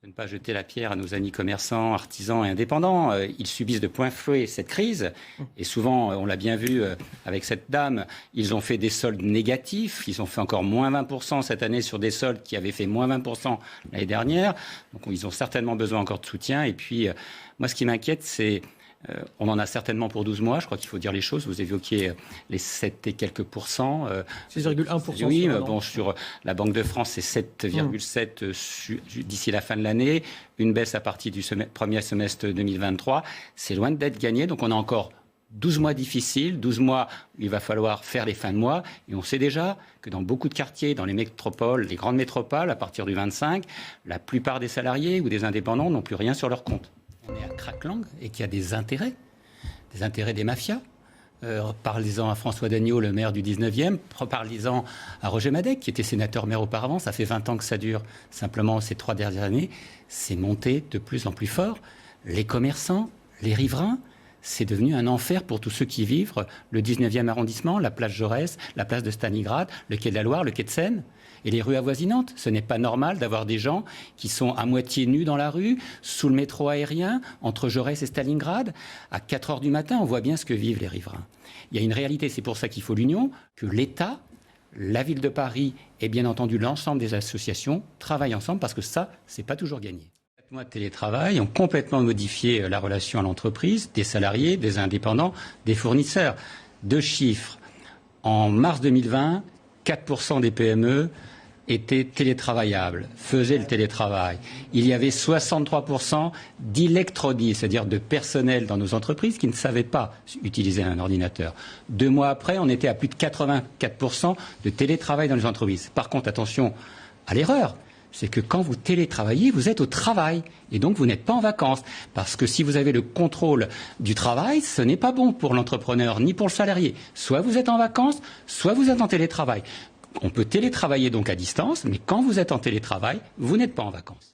Ne pas jeter la pierre à nos amis commerçants, artisans et indépendants. Ils subissent de plein fouet cette crise. Et souvent, on l'a bien vu avec cette dame, ils ont fait des soldes négatifs. Ils ont fait encore moins 20% cette année sur des soldes qui avaient fait moins 20% l'année dernière. Donc, ils ont certainement besoin encore de soutien. Et puis, moi, ce qui m'inquiète, c'est... on en a certainement pour 12 mois, je crois qu'il faut dire les choses. Vous évoquiez les 7 et quelques pourcents. 6,1%. Oui, bon, sur la Banque de France, c'est 7,7 d'ici la fin de l'année. Une baisse à partir du premier semestre 2023. C'est loin d'être gagné. Donc on a encore 12 mois difficiles, 12 mois où il va falloir faire les fins de mois. Et on sait déjà que dans beaucoup de quartiers, dans les métropoles, les grandes métropoles, à partir du 25, la plupart des salariés ou des indépendants n'ont plus rien sur leur compte. On est à craque-langue et qu'il y a des intérêts des mafias. Parlez-en à François Dagneau, le maire du 19e, parlez-en à Roger Madec, qui était sénateur-maire auparavant. Ça fait 20 ans que ça dure. Simplement, ces 3 dernières années, c'est monté de plus en plus fort. Les commerçants, les riverains, c'est devenu un enfer pour tous ceux qui vivent le 19e arrondissement, la place Jaurès, la place de Stalingrad, le quai de la Loire, le quai de Seine et les rues avoisinantes. Ce n'est pas normal d'avoir des gens qui sont à moitié nus dans la rue, sous le métro aérien, entre Jaurès et Stalingrad. À 4 heures du matin, on voit bien ce que vivent les riverains. Il y a une réalité, c'est pour ça qu'il faut l'union, que l'État, la ville de Paris et bien entendu l'ensemble des associations travaillent ensemble parce que ça, c'est pas toujours gagné. 4 mois de télétravail ont complètement modifié la relation à l'entreprise, des salariés, des indépendants, des fournisseurs. 2 chiffres. En mars 2020, 4% des PME étaient télétravaillables, faisaient le télétravail. Il y avait 63% d'électronies, c'est-à-dire de personnel dans nos entreprises qui ne savaient pas utiliser un ordinateur. 2 mois après, on était à plus de 84% de télétravail dans les entreprises. Par contre, attention à l'erreur. C'est que quand vous télétravaillez, vous êtes au travail et donc vous n'êtes pas en vacances. Parce que si vous avez le contrôle du travail, ce n'est pas bon pour l'entrepreneur ni pour le salarié. Soit vous êtes en vacances, soit vous êtes en télétravail. On peut télétravailler donc à distance, mais quand vous êtes en télétravail, vous n'êtes pas en vacances.